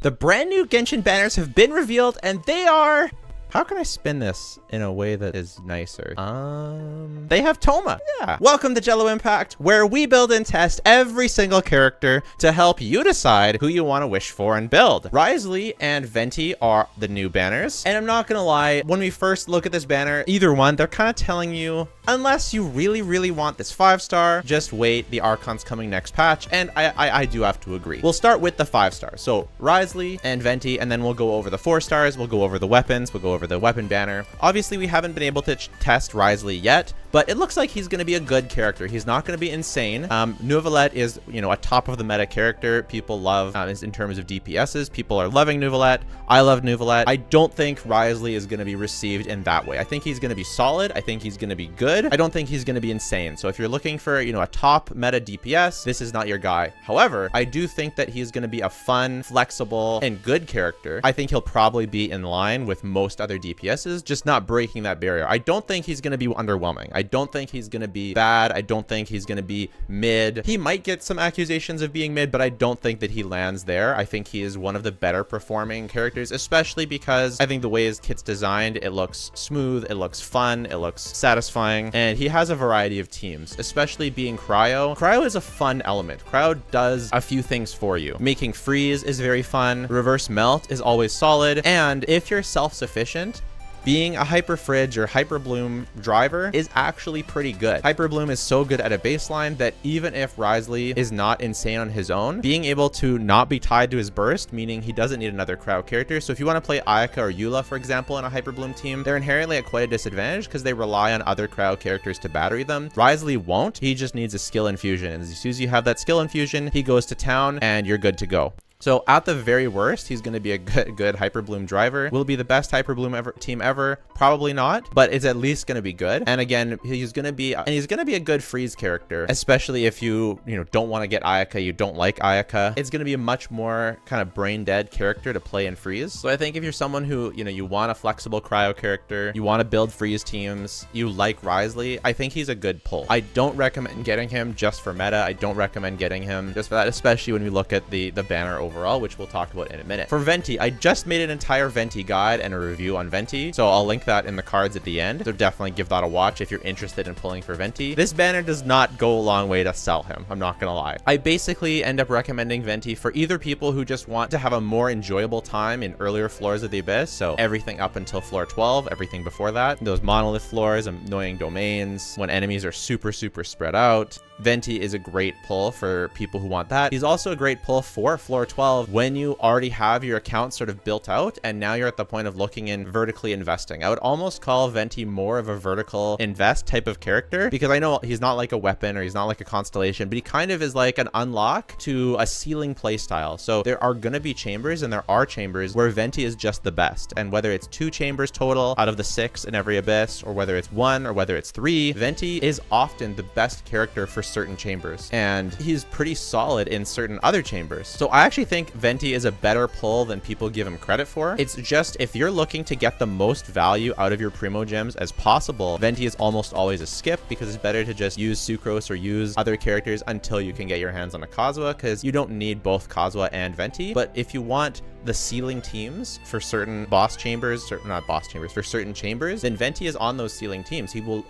The brand new Genshin banners have been revealed, and they are... How can I spin this in a way that is nicer? They have Thoma. Yeah. Welcome to Jello Impact, where we build and test every single character to help you decide who you want to wish for and build. Risley and Venti are the new banners. And I'm not going to lie, when we first look at this banner, either one, they're kind of telling you, unless you really, really want this 5-star, just wait, the Archon's coming next patch. And I do have to agree. We'll start with the 5-star. So Risley and Venti, and then we'll go over the 4 stars. We'll go over the weapons. We'll go over the weapon banner. Obviously, we haven't been able to test Risley yet, but it looks like he's going to be a good character. He's not going to be insane. Neuvillette is, you know, a top of the meta character. People love in terms of DPSs. People are loving Neuvillette. I love Neuvillette. I don't think Risley is going to be received in that way. I think he's going to be solid. I think he's going to be good. I don't think he's going to be insane. So if you're looking for, you know, a top meta DPS, this is not your guy. However, I do think that he's going to be a fun, flexible, and good character. I think he'll probably be in line with most other DPSs, just not breaking that barrier. I don't think he's going to be underwhelming. I don't think he's going to be bad. I don't think he's going to be mid. He might get some accusations of being mid, but I don't think that he lands there. I think he is one of the better performing characters, especially because I think the way his kit's designed, it looks smooth, it looks fun, it looks satisfying, and he has a variety of teams, especially being Cryo. Cryo is a fun element. Cryo does a few things for you. Making freeze is very fun. Reverse melt is always solid. And if you're self-sufficient, being a Hyper Fridge or Hyper Bloom driver is actually pretty good. Hyper Bloom is so good at a baseline that even if Risley is not insane on his own, being able to not be tied to his burst, meaning he doesn't need another crowd character. So if you want to play Ayaka or Eula, for example, in a Hyper Bloom team, they're inherently at quite a disadvantage because they rely on other crowd characters to battery them. Risley won't. He just needs a skill infusion. And as soon as you have that skill infusion, he goes to town and you're good to go. So at the very worst, he's going to be a good Hyper Bloom driver. Will it be the best Hyper Bloom team ever? Probably not, but it's at least going to be good. And again, he's going to be a good freeze character, especially if you don't want to get Ayaka, you don't like Ayaka. It's going to be a much more kind of brain dead character to play in freeze. So I think if you're someone who, you want a flexible cryo character, you want to build freeze teams, you like Risley, I think he's a good pull. I don't recommend getting him just for meta. I don't recommend getting him just for that, especially when we look at the banner overall, which we'll talk about in a minute. For Venti, I just made an entire Venti guide and a review on Venti, so I'll link that in the cards at the end. So definitely give that a watch if you're interested in pulling for Venti. This banner does not go a long way to sell him, I'm not gonna lie. I basically end up recommending Venti for either people who just want to have a more enjoyable time in earlier floors of the Abyss, so everything up until floor 12, everything before that, those monolith floors, annoying domains, when enemies are super spread out. Venti is a great pull for people who want that. He's also a great pull for floor 12 when you already have your account sort of built out and now you're at the point of looking in vertically investing. I would almost call Venti more of a vertical invest type of character, because I know he's not like a weapon or he's not like a constellation, but he kind of is like an unlock to a ceiling playstyle. So there are going to be chambers, and there are chambers where Venti is just the best. And whether it's 2 chambers total out of the 6 in every Abyss, or whether it's 1 or whether it's 3, Venti is often the best character for certain chambers, and he's pretty solid in certain other chambers. So I actually think Venti is a better pull than people give him credit for. It's just, if you're looking to get the most value out of your Primo gems as possible, Venti is almost always a skip, because it's better to just use Sucrose or use other characters until you can get your hands on a Kazuha, because you don't need both Kazuha and Venti. But if you want the ceiling teams for certain boss chambers, for certain chambers, then Venti is on those ceiling teams. He will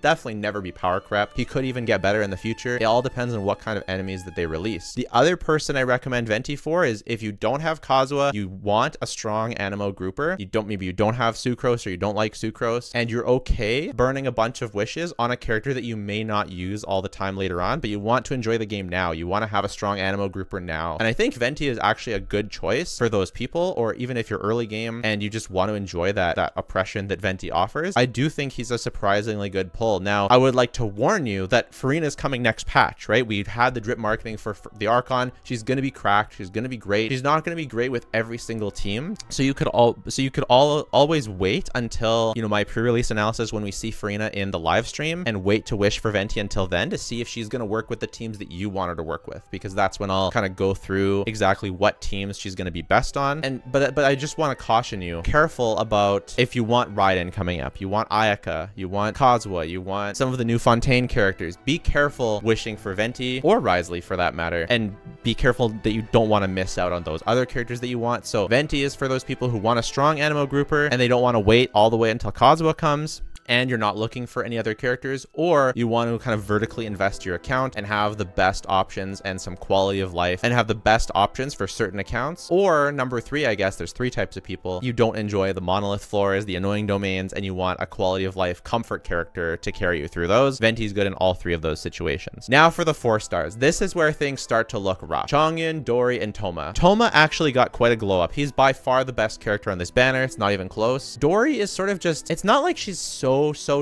definitely never be power crept. He could even get better in the future. It all depends on what kind of enemies that they release. The other person I recommend Venti for is if you don't have Kazuha, you want a strong Animo grouper, maybe you don't have Sucrose or you don't like Sucrose, and you're okay burning a bunch of wishes on a character that you may not use all the time later on, but you want to enjoy the game now. You want to have a strong Animo grouper now. And I think Venti is actually a good choice for those people, or even if you're early game and you just want to enjoy that oppression that Venti offers. I do think he's a surprisingly good pull. Now, I would like to warn you that Furina is coming next patch, right? We've had the drip marketing for the Archon. She's going to be cracked. She's going to be great. She's not going to be great with every single team. So you could always wait until, my pre-release analysis when we see Furina in the live stream, and wait to wish for Venti until then to see if she's going to work with the teams that you want her to work with, because that's when I'll kind of go through exactly what teams she's going to be best on. But I just want to caution you, careful about if you want Raiden coming up, you want Ayaka, you want Kazuha, you want some of the new Fontaine characters. Be careful wishing for Venti or Wriothesley for that matter, and be careful that you don't want to miss out on those other characters that you want. So Venti is for those people who want a strong Animo grouper and they don't want to wait all the way until Kazuha comes, and you're not looking for any other characters, or you want to kind of vertically invest your account and have the best options and some quality of life and have the best options for certain accounts. Or number 3, I guess there's 3 types of people. You don't enjoy the monolith floors, the annoying domains, and you want a quality of life comfort character to carry you through those. Venti's good in all 3 of those situations. Now for the 4 stars. This is where things start to look rough. Chongyun, Dory, and Thoma. Thoma actually got quite a glow up. He's by far the best character on this banner. It's not even close. Dory is sort of just, it's not like she's so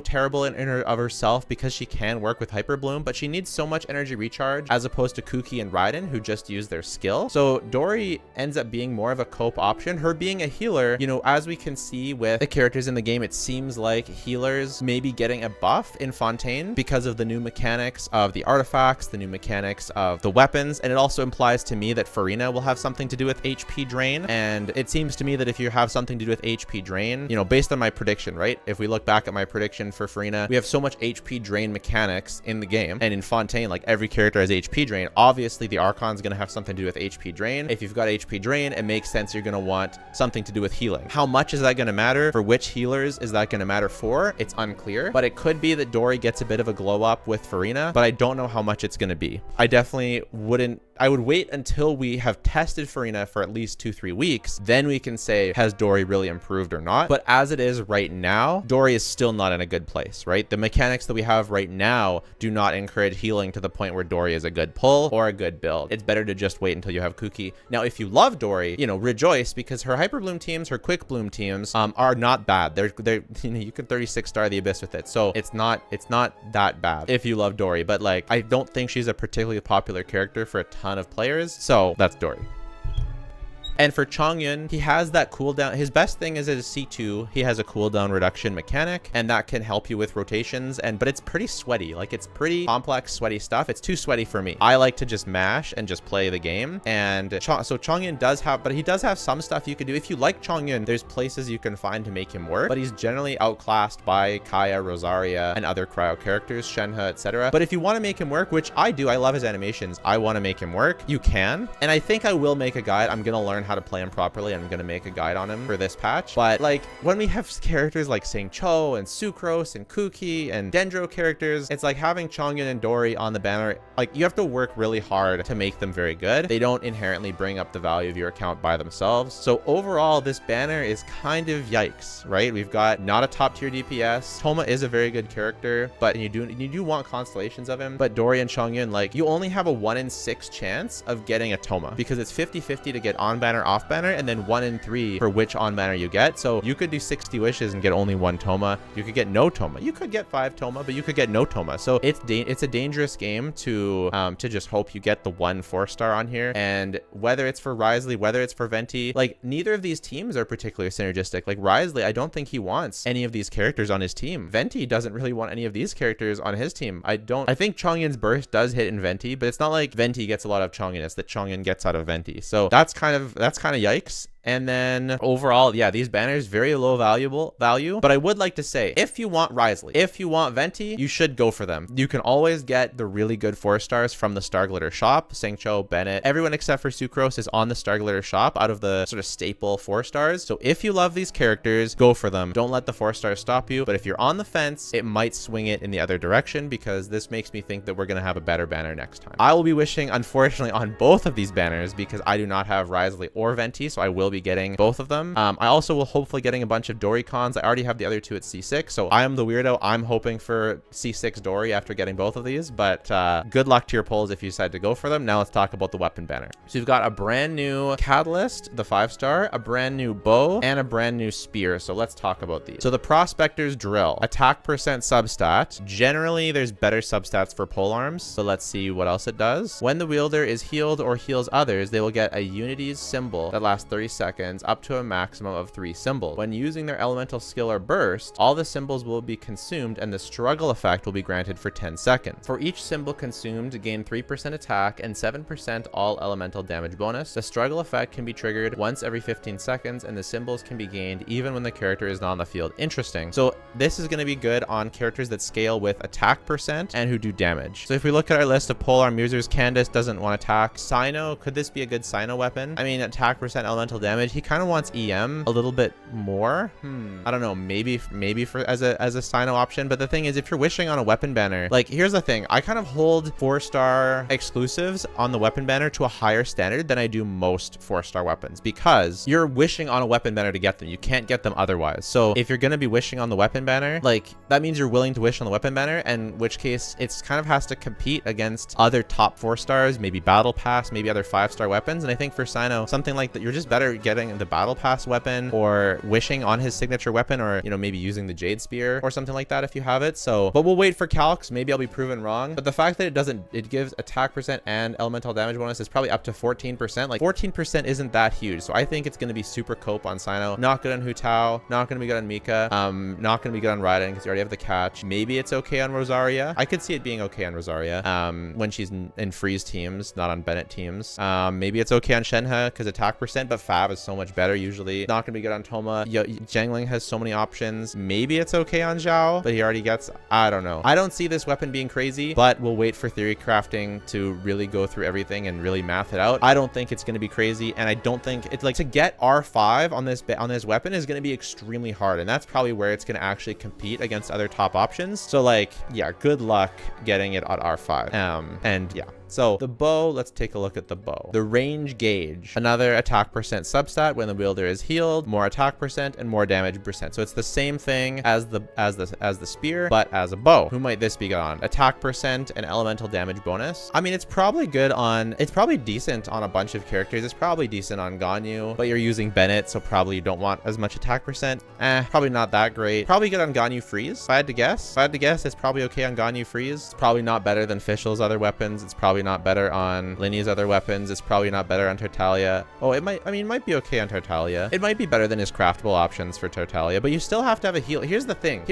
terrible in her of herself, because she can work with Hyper Bloom, but she needs so much energy recharge as opposed to Kuki and Raiden, who just use their skill. So Dory ends up being more of a cope option. Her being a healer, you know, as we can see with the characters in the game, it seems like healers may be getting a buff in Fontaine because of the new mechanics of the artifacts, the new mechanics of the weapons, and it also implies to me that Furina will have something to do with HP drain. And it seems to me that if you have something to do with HP drain, you know, based on my prediction, right? If we look back at my prediction for Furina, we have so much HP drain mechanics in the game, and in Fontaine, like every character has HP drain. Obviously the Archon's gonna have something to do with HP drain. If you've got HP drain, it makes sense you're gonna want something to do with healing. How much is that gonna matter? For which healers is that gonna matter for? It's unclear, but it could be that Dory gets a bit of a glow up with Furina, but I don't know how much it's gonna be. I definitely wouldn't, I would wait until we have tested Furina for at least 2-3 weeks. Then we can say, has Dory really improved or not? But as it is right now, Dory is still not in a good place, right? The mechanics that we have right now do not encourage healing to the point where Dory is a good pull or a good build. It's better to just wait until you have Kuki. Now, if you love Dory, you know, rejoice, because her Hyper Bloom teams, her Quick Bloom teams are not bad. They're you know, you can 36 star the Abyss with it. So it's not that bad if you love Dory, but like, I don't think she's a particularly popular character for a ton of players. So that's Dory. And for Chongyun, he has that cooldown. His best thing is as a C2, he has a cooldown reduction mechanic, and that can help you with rotations. But it's pretty sweaty. Like, it's pretty complex, sweaty stuff. It's too sweaty for me. I like to just mash and just play the game. And so Chongyun does have, but he does have some stuff you could do. If you like Chongyun, there's places you can find to make him work, but he's generally outclassed by Kaya, Rosaria, and other cryo characters, Shenhe, etc. But if you want to make him work, which I do, I love his animations, I want to make him work, you can. And I think I will make a guide. I'm going to learn how to play him properly. I'm gonna make a guide on him for this patch. But like, when we have characters like Saint Cho and Sucrose and Kuki and Dendro characters, it's like having Chongyun and Dory on the banner, like, you have to work really hard to make them very good. They don't inherently bring up the value of your account by themselves. So overall, this banner is kind of yikes, right? We've got not a top tier DPS. Thoma is a very good character, but you do want constellations of him. But Dory and Chongyun, like, you only have a 1 in 6 chance of getting a Thoma, because it's 50-50 to get on banner, off banner, and then 1 in 3 for which on banner you get. So you could do 60 wishes and get only 1 Thoma. You could get no Thoma. You could get 5 Thoma, but you could get no Thoma. So it's a dangerous game to just hope you get the 1 4-star on here. And whether it's for Wriothesley, whether it's for Venti, like, neither of these teams are particularly synergistic. Like, Wriothesley, I don't think he wants any of these characters on his team. Venti doesn't really want any of these characters on his team. I think Chongyun's burst does hit in Venti, but it's not like Venti gets a lot of Chongyun. It's that Chongyun gets out of Venti. So that's kind of yikes. And then overall, yeah, these banners, very low value. But I would like to say, if you want Wriothesley, if you want Venti, you should go for them. You can always get the really good 4-stars from the Star Glitter shop. Sangcho, Bennett, everyone except for Sucrose is on the Star Glitter shop out of the sort of staple 4-stars. So if you love these characters, go for them. Don't let the 4-stars stop you. But if you're on the fence, it might swing it in the other direction, because this makes me think that we're going to have a better banner next time. I will be wishing, unfortunately, on both of these banners, because I do not have Wriothesley or Venti, so I will be getting both of them. I also will hopefully getting a bunch of Dory cons. I already have the other 2 at C6, so I am the weirdo. I'm hoping for C6 Dory after getting both of these, but good luck to your polls if you decide to go for them. Now let's talk about the weapon banner. So you've got a brand new Catalyst, the 5-star, a brand new bow, and a brand new spear. So let's talk about these. So the Prospector's Drill, attack percent substat. Generally, there's better substats for polearms, so let's see what else it does. When the wielder is healed or heals others, they will get a Unity's symbol that lasts 30 seconds seconds up to a maximum of 3 symbols. When using their elemental skill or burst, all the symbols will be consumed and the struggle effect will be granted for 10 seconds. For each symbol consumed, gain 3% attack and 7% all elemental damage bonus. The struggle effect can be triggered once every 15 seconds and the symbols can be gained even when the character is not on the field. Interesting. So this is going to be good on characters that scale with attack percent and who do damage. So if we look at our list of polearm users, Candace doesn't want attack. Cyno, could this be a good Cyno weapon? I mean, attack percent, elemental damage. He kind of wants EM a little bit more. I don't know, maybe for as a Cyno option. But the thing is, if you're wishing on a weapon banner, like, here's the thing, I kind of hold 4-star exclusives on the weapon banner to a higher standard than I do most 4-star weapons, because you're wishing on a weapon banner to get them. You can't get them otherwise. So if you're going to be wishing on the weapon banner, like, that means you're willing to wish on the weapon banner, and in which case it's kind of has to compete against other top 4-stars, maybe battle pass, maybe other 5-star weapons. And I think for Cyno, something like that, you're just better getting the battle pass weapon or wishing on his signature weapon, or, you know, maybe using the Jade Spear or something like that if you have it. So, but we'll wait for calcs. Maybe I'll be proven wrong. But the fact that it gives attack percent and elemental damage bonus is probably up to 14%. Like, 14% isn't that huge. So I think it's going to be super cope on Cyno. Not good on Hu Tao. Not going to be good on Mika. Not going to be good on Raiden because you already have the catch. Maybe it's okay on Rosaria. I could see it being okay on Rosaria when she's in freeze teams, not on Bennett teams. Maybe it's okay on Shenhe because attack percent, but Fab is so much better usually. Not going to be good on Thoma. Jiangling has so many options. Maybe it's okay on Zhao, but he already gets, I don't know. I don't see this weapon being crazy, but we'll wait for theory crafting to really go through everything and really math it out. I don't think it's going to be crazy, and I don't think it's like, to get R5 on this weapon is going to be extremely hard, and that's probably where it's going to actually compete against other top options. So, like, yeah, good luck getting it at R5. And yeah. So the bow, let's take a look at the bow. The range gauge, another attack percent substat when the wielder is healed, more attack percent and more damage percent. So it's the same thing as the spear, but as a bow. Who might this be good on? Attack percent and elemental damage bonus. I mean, it's probably good on, it's probably decent on a bunch of characters. It's probably decent on Ganyu, but you're using Bennett, so probably you don't want as much attack percent. Probably not that great. Probably good on Ganyu Freeze, if I had to guess. It's probably okay on Ganyu Freeze. It's probably not better than Fischl's other weapons. It's probably not better on Linny's other weapons. It's probably not better on Tartaglia. Oh, it might be okay on Tartaglia. It might be better than his craftable options for Tartaglia, but you still have to have a heal. Here's the thing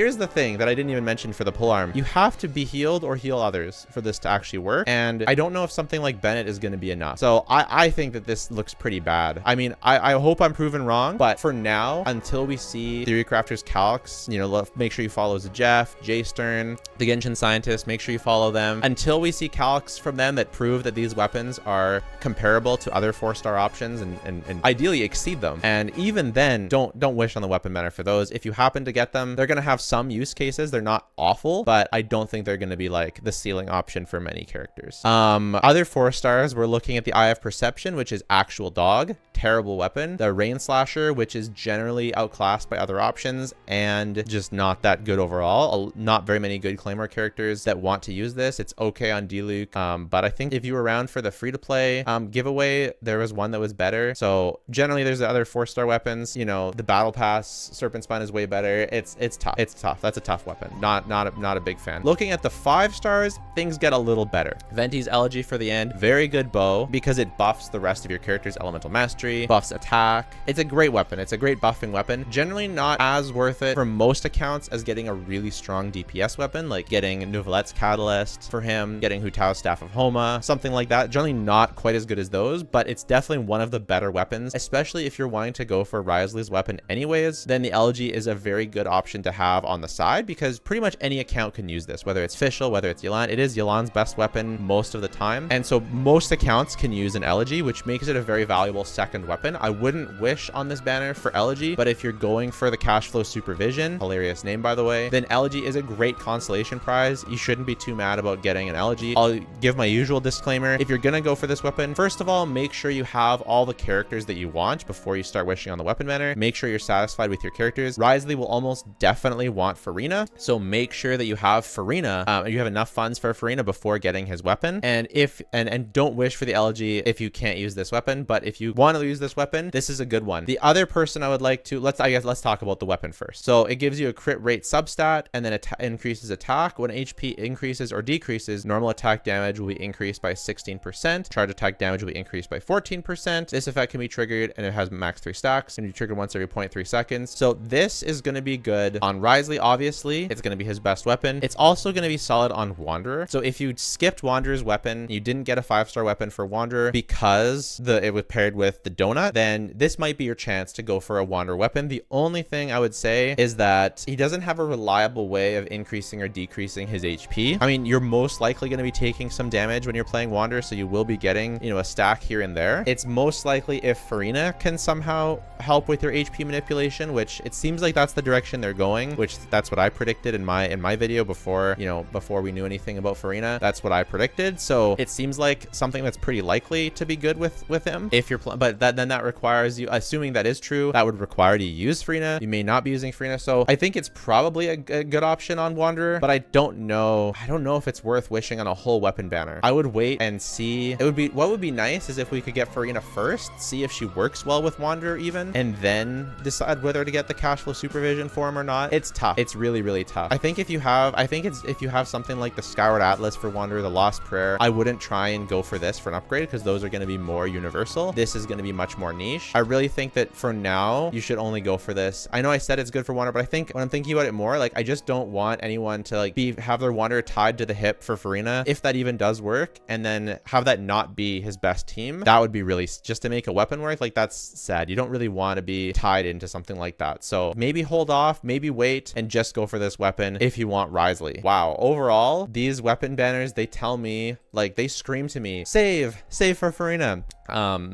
that I didn't even mention for the polearm. You have to be healed or heal others for this to actually work, and I don't know if something like Bennett is going to be enough. So I think that this looks pretty bad. I mean, I hope I'm proven wrong, but for now, until we see Theory Crafters calcs, you know, make sure you follow Jeff, Jay Stern, the Genshin Scientist, make sure you follow them. Until we see calcs from them that prove that these weapons are comparable to other 4-star options and ideally exceed them. And even then, don't wish on the weapon banner for those. If you happen to get them, they're going to have some use cases. They're not awful, but I don't think they're going to be like the ceiling option for many characters. Other 4-stars, we're looking at the Eye of Perception, which is actual dog, terrible weapon. The Rain Slasher, which is generally outclassed by other options and just not that good overall. Not very many good Claymore characters that want to use this. It's okay on D-Luke, but I think if you were around for the free-to-play giveaway, there was one that was better. So generally there's the other 4-star weapons. You know, the Battle Pass Serpent Spine is way better. It's tough. That's a tough weapon. Not a big fan. Looking at the 5-stars, things get a little better. Venti's Elegy for the end, very good bow because it buffs the rest of your character's elemental mastery, buffs attack. It's a great weapon. It's a great buffing weapon. Generally not as worth it for most accounts as getting a really strong DPS weapon, like getting Nouvelette's Catalyst for him, getting Hu Tao's Staff of Homa, something like that. Generally not quite as good as those, but it's definitely one of the better weapons, especially if you're wanting to go for Wriothesley's weapon anyways. Then the Elegy is a very good option to have on the side because pretty much any account can use this, whether it's Fischl, whether it's Yelan. It is Yelan's best weapon most of the time, and so most accounts can use an Elegy, which makes it a very valuable second weapon. I wouldn't wish on this banner for Elegy, but if you're going for the cash flow supervision, hilarious name by the way, then Elegy is a great consolation prize. You shouldn't be too mad about getting an Elegy. I'll give my usual disclaimer. If you're gonna go for this weapon, first of all, make sure you have all the characters that you want before you start wishing on the weapon banner. Make sure you're satisfied with your characters. Wriothesley will almost definitely want Furina, so make sure that you have Furina, you have enough funds for Furina before getting his weapon. And don't wish for the Elegy if you can't use this weapon, but if you want to use this weapon, this is a good one. The other person I would like to, let's talk about the weapon first. So it gives you a crit rate substat, and then it increases attack. When HP increases or decreases, normal attack damage will be increased by 16%. Charge attack damage will be increased by 14%. This effect can be triggered and it has max 3 stacks and be triggered once every 0.3 seconds. So this is going to be good on Wriothesley. Obviously, it's going to be his best weapon. It's also going to be solid on Wanderer. So if you skipped Wanderer's weapon, you didn't get a 5-star weapon for Wanderer because it was paired with the donut, then this might be your chance to go for a Wanderer weapon. The only thing I would say is that he doesn't have a reliable way of increasing or decreasing his HP. I mean, you're most likely going to be taking some damage when you're playing Wanderer, so you will be getting, you know, a stack here and there. It's most likely if Furina can somehow help with your HP manipulation, which it seems like that's the direction they're going, which that's what I predicted in my video before, you know, before we knew anything about Furina. That's what I predicted. So it seems like something that's pretty likely to be good with him. If you're but then that requires you, assuming that is true, that would require you to use Furina. You may not be using Furina, so I think it's probably a good option on Wanderer, but I don't know if it's worth wishing on a whole weapon banner. I would wait and see. What would be nice is if we could get Furina first, see if she works well with Wanderer even, and then decide whether to get the cash flow supervision for him or not. It's tough. It's really, really tough. I think if you have something like the Skyward Atlas for Wanderer, the Lost Prayer, I wouldn't try and go for this for an upgrade because those are going to be more universal. This is going to be much more niche. I really think that for now, you should only go for this. I know I said it's good for Wanderer, but I think when I'm thinking about it more, like I just don't want anyone to like have their Wanderer tied to the hip for Furina, if that even does work, and then have that not be his best team. That would be really, just to make a weapon work, like that's sad. You don't really want to be tied into something like that. So maybe hold off, maybe wait, and just go for this weapon if you want Wriothesley. Wow, overall, these weapon banners, they tell me, like they scream to me, save for Furina.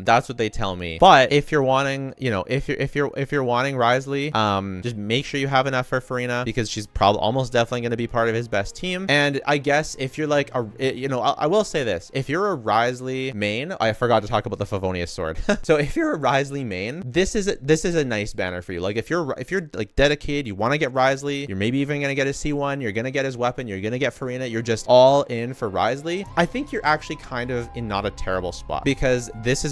That's what they tell me. But if you're wanting, you know, if you're wanting Wriothesley, just make sure you have enough for Furina because she's probably almost definitely going to be part of his best team. And I guess if you're like I will say this, if you're a Wriothesley main, I forgot to talk about the Favonius sword. So if you're a Wriothesley main, this is a nice banner for you. Like if you're like dedicated, you want to get Wriothesley, you're maybe even going to get his C1, you're going to get his weapon, you're going to get Furina, you're just all in for Wriothesley. I think you're actually kind of in not a terrible spot because this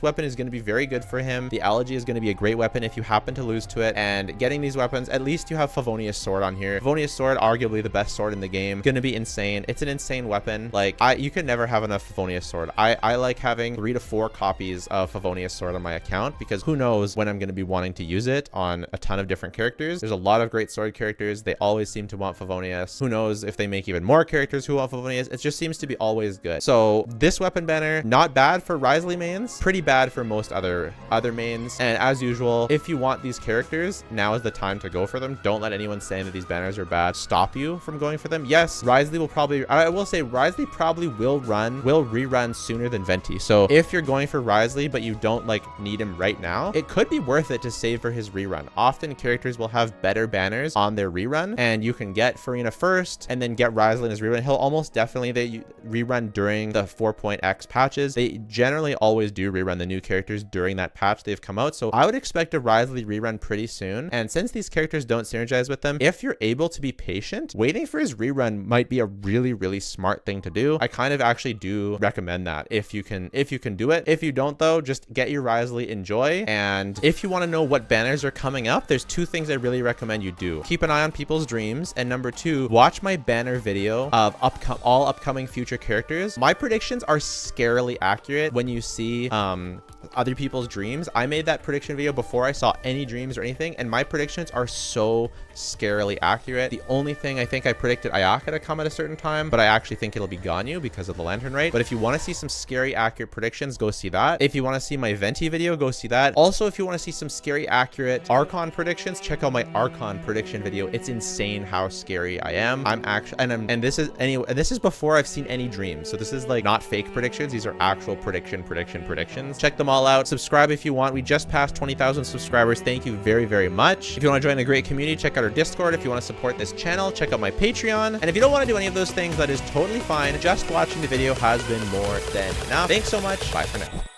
weapon is going to be very good for him. The Elegy is going to be a great weapon if you happen to lose to it, and getting these weapons, at least you have Favonius sword on here. Favonius sword, arguably the best sword in the game, going to be insane. It's an insane weapon. Like you can never have enough Favonius sword. I like having 3 to 4 copies of Favonius sword on my account because who knows when I'm going to be wanting to use it on a ton of different characters. There's a lot of great sword characters. They always seem to want Favonius. Who knows if they make even more characters who want Favonius. It just seems to be always good. So this weapon banner, not bad for Wriothesley mains, pretty bad for most other mains. And as usual, if you want these characters, now is the time to go for them. Don't let anyone saying that these banners are bad stop you from going for them. Yes, Wriothesley will probably, I will say Wriothesley probably will rerun sooner than Venti. So if you're going for Wriothesley but you don't like need him right now, it could be worth it to save for his rerun. Often characters will have better banners on their rerun, and you can get Furina first and then get Wriothesley in his rerun. He'll almost definitely rerun during the 4.x patches. They generally always do rerun the new characters during that patch they've come out. So I would expect a Wriothesley rerun pretty soon. And since these characters don't synergize with them, if you're able to be patient, waiting for his rerun might be a really, really smart thing to do. I kind of actually do recommend that if you can do it. If you don't though, just get your Wriothesley, enjoy. And if you want to know what banners are coming up, there's 2 things I really recommend you do. Keep an eye on people's dreams, and number 2, watch my banner video of all upcoming future characters. My predictions are scarily accurate when you see other people's dreams. I made that prediction video before I saw any dreams or anything, and my predictions are so scarily accurate. The only thing I think I predicted Ayaka to come at a certain time, but I actually think it'll be Ganyu because of the lantern rate. But if you want to see some scary accurate predictions, go see that. If you want to see my Venti video, go see that. Also, if you want to see some scary accurate Archon predictions, check out my Archon prediction video. It's insane how scary I am. And this is before I've seen any dreams. So this is like not fake predictions. These are actual predictions. Check them all out. Subscribe if you want. We just passed 20,000 subscribers. Thank you very, very much. If you want to join a great community, check out our Discord. If you want to support this channel, check out my Patreon. And if you don't want to do any of those things, that is totally fine. Just watching the video has been more than enough. Thanks so much. Bye for now.